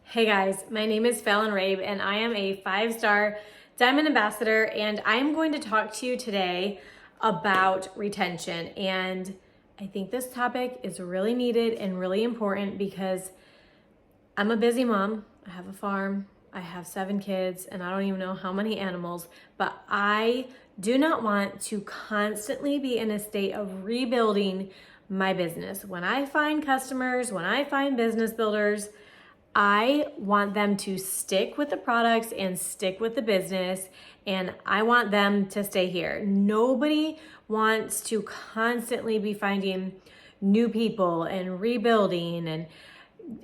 Hey guys, my name is Fallon Rabe and I am a 5-star Diamond Ambassador, and I'm going to talk to you today about retention. And I think this topic is really needed and really important because I'm a busy mom. I have a farm, I have 7 kids, and I don't even know how many animals, but I do not want to constantly be in a state of rebuilding my business. When I find customers, when I find business builders, I want them to stick with the products and stick with the business, and I want them to stay here. Nobody wants to constantly be finding new people and rebuilding, and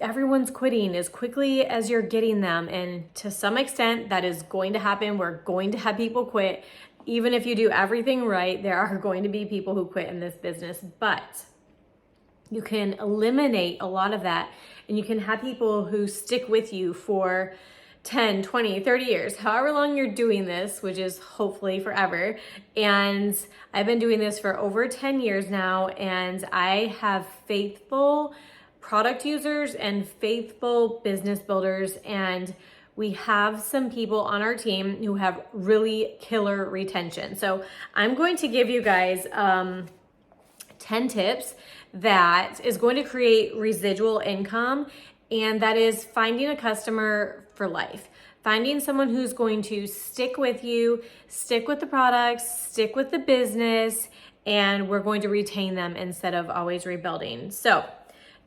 everyone's quitting as quickly as you're getting them. And to some extent, that is going to happen. We're going to have people quit. Even if you do everything right, there are going to be people who quit in this business, but you can eliminate a lot of that, and you can have people who stick with you for 10, 20, 30 years, however long you're doing this, which is hopefully forever. And I've been doing this for over 10 years now, and I have faithful product users and faithful business builders, and we have some people on our team who have really killer retention. So I'm going to give you guys 10 tips that is going to create residual income, and that is finding a customer for life. Finding someone who's going to stick with you, stick with the products, stick with the business, and we're going to retain them instead of always rebuilding. So,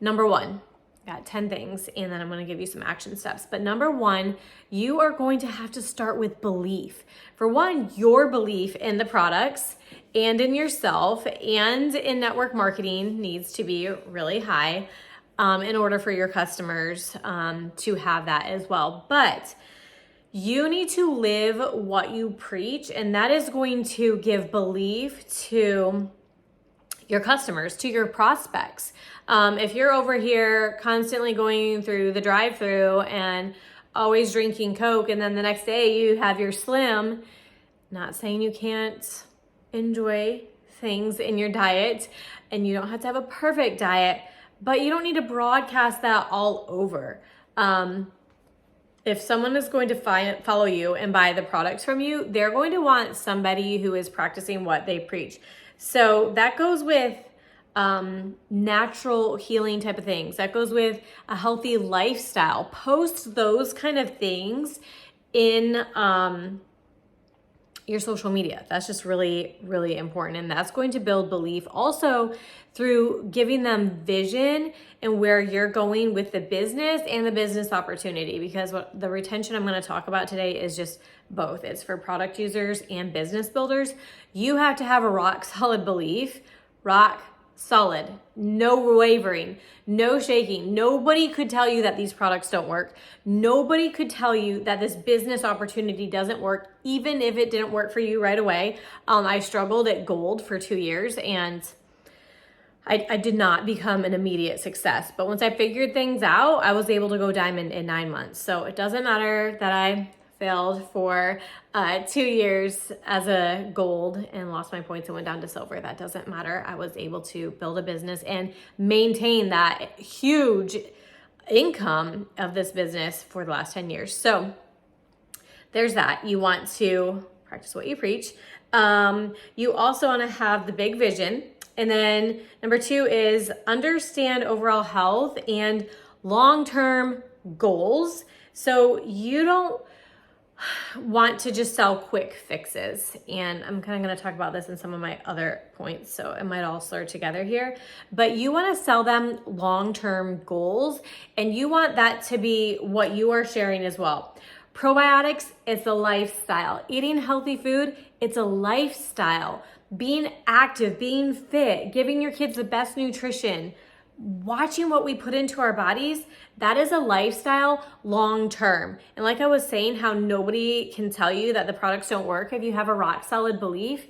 number 1, got 10 things, and then I'm going to give you some action steps. But number 1, you are going to have to start with belief. For one, your belief in the products and in yourself and in network marketing needs to be really high in order for your customers to have that as well. But you need to live what you preach, and that is going to give belief to your customers, to your prospects. If you're over here constantly going through the drive-through and always drinking Coke, and then the next day you have your Slim, not saying you can't enjoy things in your diet, and you don't have to have a perfect diet, but you don't need to broadcast that all over. If someone is going to follow you and buy the products from you, they're going to want somebody who is practicing what they preach. So that goes with natural healing type of things. That goes with a healthy lifestyle. Post those kind of things in your social media. That's just really, really important. And that's going to build belief also through giving them vision and where you're going with the business and the business opportunity, because what the retention I'm going to talk about today is just both. It's for product users and business builders. You have to have a rock solid belief, rock solid, no wavering, no shaking. Nobody could tell you that these products don't work. Nobody could tell you that this business opportunity doesn't work, even if it didn't work for you right away. I struggled at gold for 2 years, and I did not become an immediate success. But once I figured things out, I was able to go diamond in 9 months. So it doesn't matter that I failed for 2 years as a gold and lost my points and went down to silver. That doesn't matter. I was able to build a business and maintain that huge income of this business for the last 10 years. So there's that. You want to practice what you preach. You also want to have the big vision. And then number 2 is understand overall health and long-term goals. So you don't want to just sell quick fixes. And I'm kind of going to talk about this in some of my other points, so it might all slur together here. But you want to sell them long-term goals, and you want that to be what you are sharing as well. Probiotics, it's a lifestyle. Eating healthy food, it's a lifestyle. Being active, being fit, giving your kids the best nutrition, watching what we put into our bodies, that is a lifestyle long term. And like I was saying, how nobody can tell you that the products don't work if you have a rock solid belief.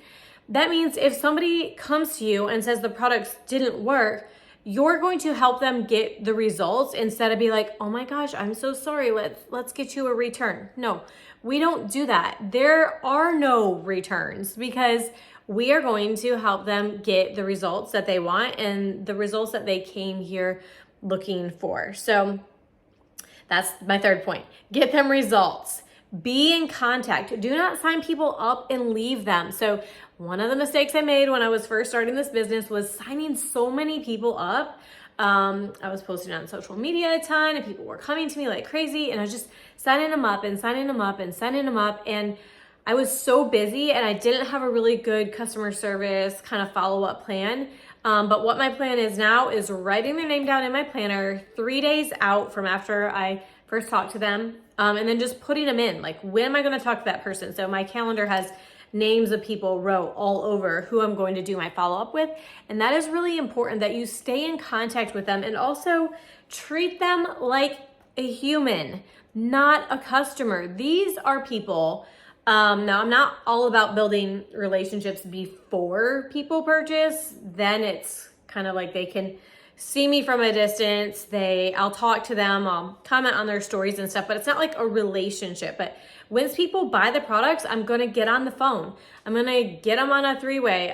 That means if somebody comes to you and says the products didn't work, you're going to help them get the results instead of be like, oh my gosh, I'm so sorry, let's get you a return. No, we don't do that. There are no returns, because we are going to help them get the results that they want and the results that they came here looking for. So That's my third point. Get them results. Be in contact. Do not sign people up and leave them. So one of the mistakes I made when I was first starting this business was signing so many people up. I was posting on social media a ton and people were coming to me like crazy, and I was just signing them up and signing them up and signing them up. And I was so busy and I didn't have a really good customer service kind of follow-up plan. But what my plan is now is writing their name down in my planner 3 days out from after I first talked to them, and then just putting them in. Like, when am I going to talk to that person? So my calendar has names of people wrote all over who I'm going to do my follow-up with. And that is really important, that you stay in contact with them and also treat them like a human, not a customer. These are people. Now, I'm not all about building relationships before people purchase. Then it's kind of like they can see me from a distance. I'll talk to them, I'll comment on their stories and stuff, but it's not like a relationship. But once people buy the products, I'm going to get on the phone. I'm going to get them on a three-way.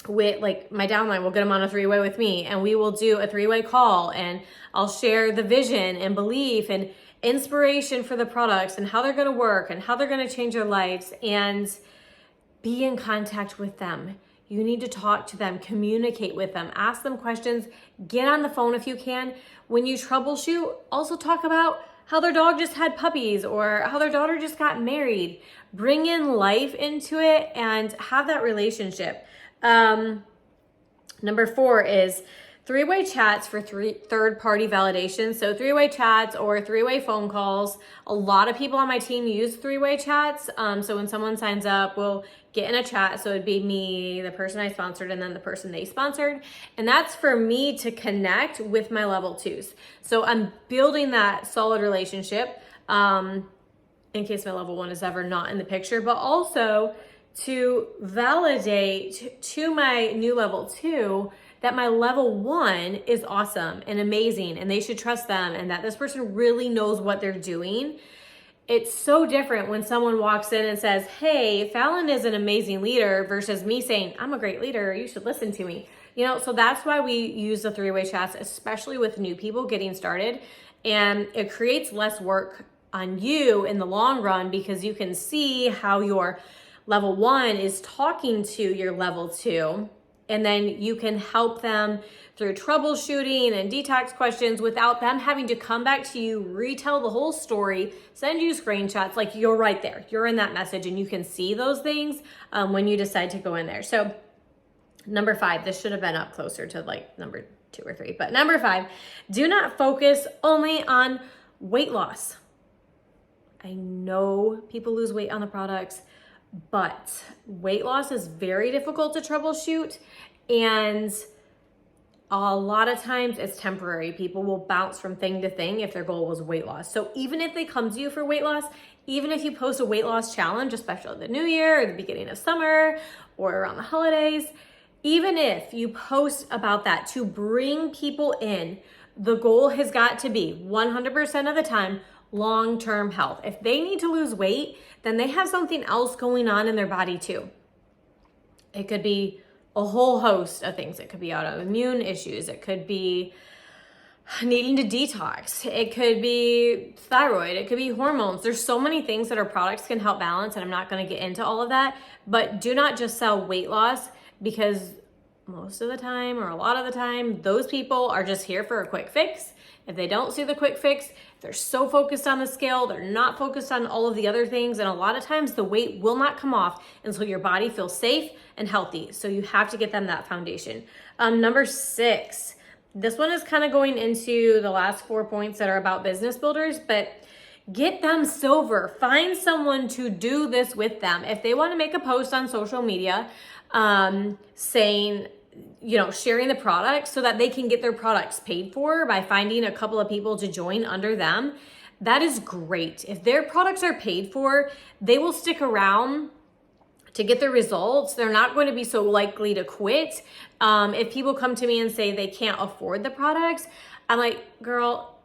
With like my downline will get them on a three-way with me, and we will do a three-way call, and I'll share the vision and belief and inspiration for the products and how they're going to work and how they're going to change their lives, and be in contact with them. You need to talk to them, communicate with them, ask them questions, get on the phone if you can. When you troubleshoot, also talk about how their dog just had puppies or how their daughter just got married. Bring in life into it and have that relationship. Number 4 is three-way chats for third-party validation. So three-way chats or three-way phone calls. A lot of people on my team use three-way chats. So when someone signs up, we'll get in a chat. So it'd be me, the person I sponsored, and then the person they sponsored. And that's for me to connect with my level 2s. So I'm building that solid relationship in case my level 1 is ever not in the picture, but also to validate to my new level 2 that my level 1 is awesome and amazing and they should trust them, and that this person really knows what they're doing. It's so different when someone walks in and says, hey, Fallon is an amazing leader, versus me saying, I'm a great leader, you should listen to me. So that's why we use the three-way chats, especially with new people getting started. And it creates less work on you in the long run, because you can see how your level 1 is talking to your level 2. And then you can help them through troubleshooting and detox questions without them having to come back to you, retell the whole story, send you screenshots. Like, you're right there. You're in that message and you can see those things when you decide to go in there. So number 5, this should have been up closer to like number 2 or 3. But number 5, do not focus only on weight loss. I know people lose weight on the products, but weight loss is very difficult to troubleshoot, and a lot of times it's temporary. People will bounce from thing to thing if their goal was weight loss. So even if they come to you for weight loss, even if you post a weight loss challenge, especially the new year or the beginning of summer or around the holidays, even if you post about that to bring people in, the goal has got to be 100% of the time long-term health. If they need to lose weight, then they have something else going on in their body too. It could be a whole host of things. It could be autoimmune issues. It could be needing to detox. It could be thyroid. It could be hormones. There's so many things that our products can help balance, and I'm not going to get into all of that. But do not just sell weight loss, because most of the time, or a lot of the time, those people are just here for a quick fix. If they don't see the quick fix, they're so focused on the scale, they're not focused on all of the other things. And a lot of times the weight will not come off until your body feels safe and healthy. So you have to get them that foundation. Number 6, this one is kind of going into the last 4 points that are about business builders, but get them silver. Find someone to do this with them. If they want to make a post on social media saying, sharing the products so that they can get their products paid for by finding a couple of people to join under them, that is great. If their products are paid for, they will stick around to get the results. They're not going to be so likely to quit. If people come to me and say they can't afford the products, I'm like, girl,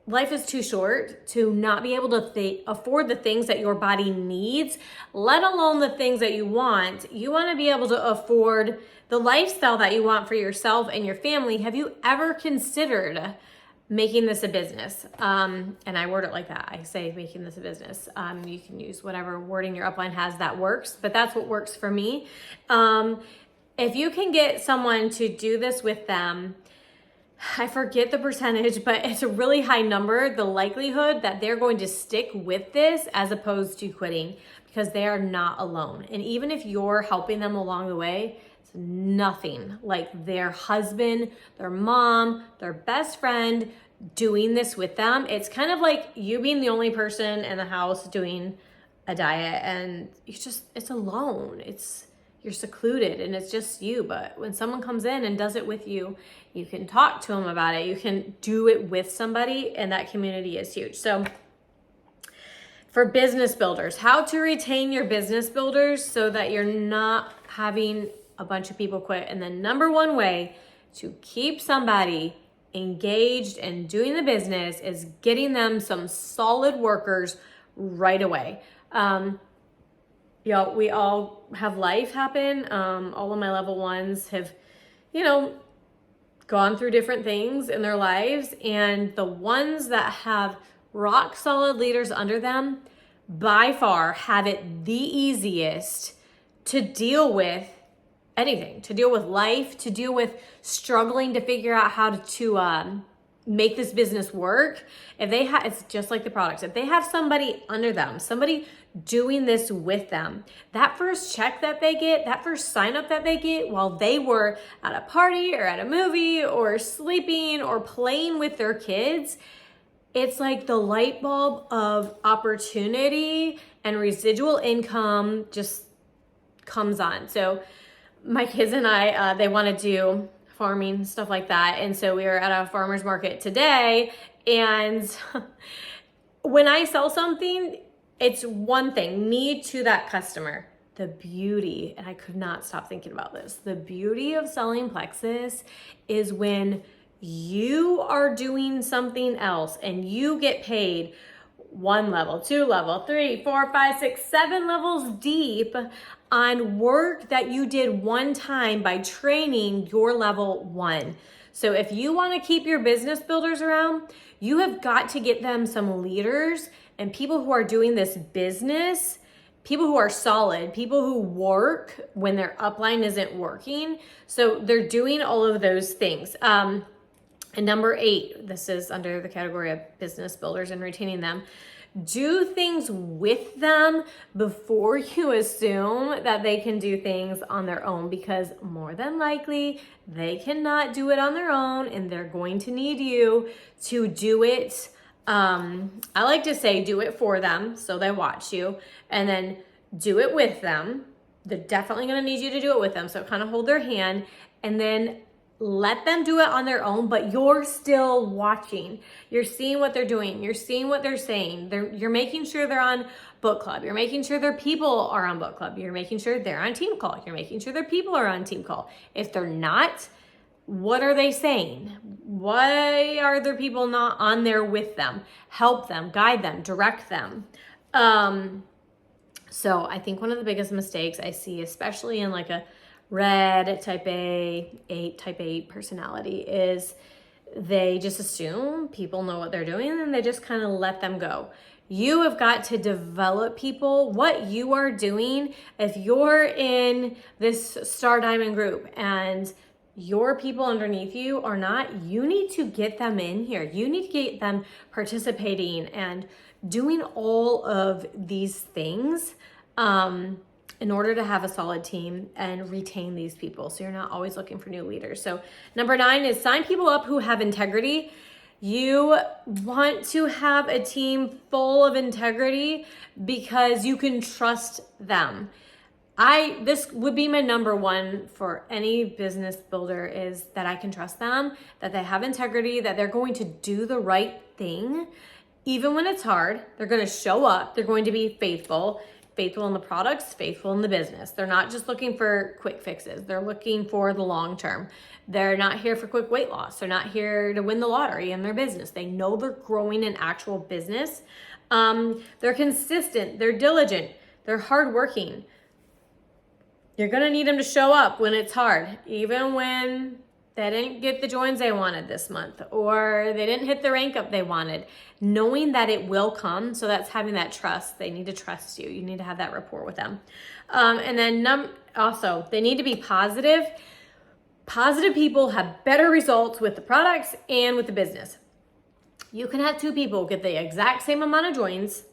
life is too short to not be able to afford the things that your body needs, let alone the things that you want. You want to be able to afford the lifestyle that you want for yourself and your family. Have you ever considered making this a business. And I word it like that. I say making this a business. You can use whatever wording your upline has that works, but that's what works for me. If you can get someone to do this with them, I forget the percentage, but it's a really high number, the likelihood that they're going to stick with this as opposed to quitting, because they are not alone. And even if you're helping them along the way, it's nothing like their husband, their mom, their best friend doing this with them. It's kind of like you being the only person in the house doing a diet, and it's alone. You're secluded and it's just you. But when someone comes in and does it with you, you can talk to them about it. You can do it with somebody, and that community is huge. So for business builders, how to retain your business builders so that you're not having a bunch of people quit. And the number one way to keep somebody engaged and doing the business is getting them some solid workers right away. We all have life happen. All of my level ones have, gone through different things in their lives. And the ones that have rock solid leaders under them by far have it the easiest to deal with anything, to deal with life, to deal with struggling to figure out how to make this business work. It's just like the products. If they have somebody under them, somebody doing this with them, that first check that they get, that first sign up that they get while they were at a party or at a movie or sleeping or playing with their kids, it's like the light bulb of opportunity and residual income just comes on. So my kids and I, they want to do farming, stuff like that. And so we were at a farmer's market today. And when I sell something, it's one thing, me to that customer. The beauty, and I could not stop thinking about this, the beauty of selling Plexus is when you are doing something else and you get paid 1 level, 2 level, 3, 4, 5, 6, 7 levels deep on work that you did one time by training your level 1. So if you want to keep your business builders around, you have got to get them some leaders and people who are doing this business, people who are solid, people who work when their upline isn't working. So they're doing all of those things. And number 8, this is under the category of business builders and retaining them. Do things with them before you assume that they can do things on their own, because more than likely they cannot do it on their own and they're going to need you to do it. I like to say do it for them so they watch you, and then do it with them. They're definitely going to need you to do it with them. So kind of hold their hand and then let them do it on their own, but you're still watching. You're seeing what they're doing. You're seeing what they're saying. You're making sure they're on book club. You're making sure their people are on book club. You're making sure they're on team call. You're making sure their people are on team call. If they're not, what are they saying? Why are their people not on there with them? Help them, guide them, direct them. So I think one of the biggest mistakes I see, especially in like a red type A, type 8 personality, is they just assume people know what they're doing and they just kind of let them go. You have got to develop people. What you are doing, if you're in this Star Diamond group and your people underneath you are not, you need to get them in here. You need to get them participating and doing all of these things in order to have a solid team and retain these people. So you're not always looking for new leaders. So number 9 is sign people up who have integrity. You want to have a team full of integrity because you can trust them. This would be my number 1 for any business builder, is that I can trust them, that they have integrity, that they're going to do the right thing. Even when it's hard, they're going to show up. They're going to be faithful in the products, faithful in the business. They're not just looking for quick fixes. They're looking for the long term. They're not here for quick weight loss. They're not here to win the lottery in their business. They know they're growing an actual business. They're consistent. They're diligent. They're hardworking. You're going to need them to show up when it's hard, even when they didn't get the joins they wanted this month, or they didn't hit the rank up they wanted. Knowing that it will come, so that's having that trust. They need to trust you. You need to have that rapport with them. And then also, they need to be positive. Positive people have better results with the products and with the business. You can have two people get the exact same amount of joins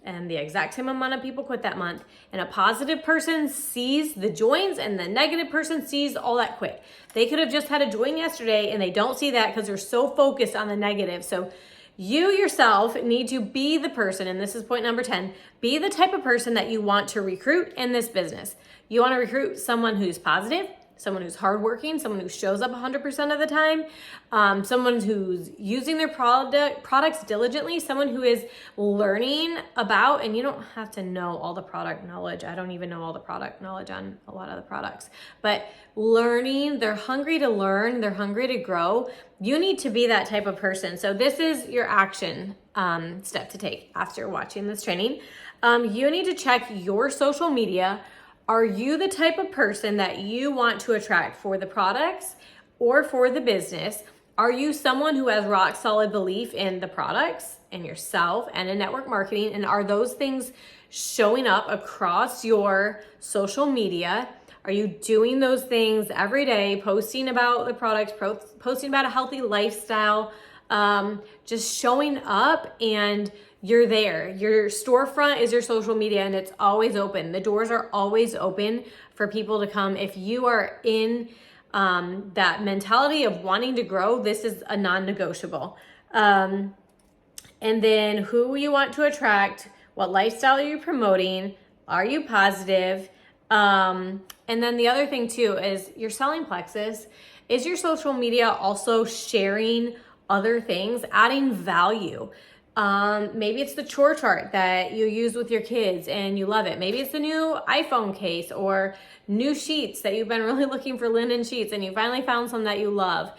and the exact same amount of people quit that month, and a positive person sees the joins and the negative person sees all that quit. They could have just had a join yesterday and they don't see that because they're so focused on the negative. So you yourself need to be the person, and this is point number 10, be the type of person that you want to recruit in this business. You want to recruit someone who's positive, someone who's hardworking, someone who shows up 100% of the time, someone who's using their products diligently, someone who is learning about, and you don't have to know all the product knowledge. I don't even know all the product knowledge on a lot of the products, but learning, they're hungry to learn, they're hungry to grow. You need to be that type of person. So this is your action step to take after watching this training. You need to check your social media. Are you the type of person that you want to attract for the products or for the business? Are you someone who has rock solid belief in the products and yourself and in network marketing? And are those things showing up across your social media? Are you doing those things every day, posting about the products, posting about a healthy lifestyle, just showing up and you're there. Your storefront is your social media and it's always open. The doors are always open for people to come. If you are in that mentality of wanting to grow, this is a non-negotiable. And then who you want to attract, what lifestyle are you promoting? Are you positive? And then the other thing too is you're selling Plexus. Is your social media also sharing other things, adding value? Maybe it's the chore chart that you use with your kids and you love it. Maybe it's the new iPhone case or new sheets that you've been really looking for, linen sheets, and you finally found some that you love.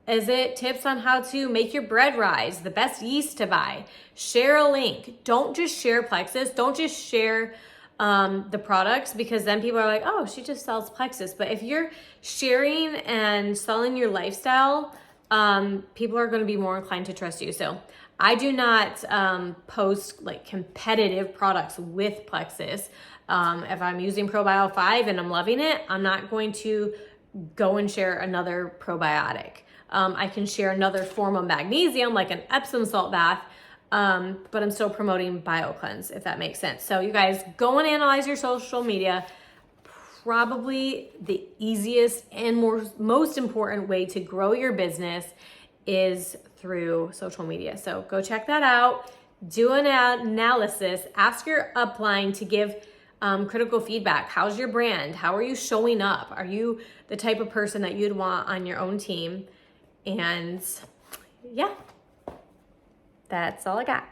Is it tips on how to make your bread rise, the best yeast to buy? Share a link. Don't just share Plexus. Don't just share the products, because then people are like, oh, she just sells Plexus. But if you're sharing and selling your lifestyle, people are going to be more inclined to trust you. So I do not post like competitive products with Plexus. If I'm using ProBio 5 and I'm loving it, I'm not going to go and share another probiotic. I can share another form of magnesium, like an Epsom salt bath, but I'm still promoting BioCleanse, if that makes sense. So you guys go and analyze your social media. Probably the easiest and most important way to grow your business is through social media. So go check that out, do an analysis, ask your upline to give critical feedback. How's your brand? How are you showing up? Are you the type of person that you'd want on your own team? And yeah, that's all I got.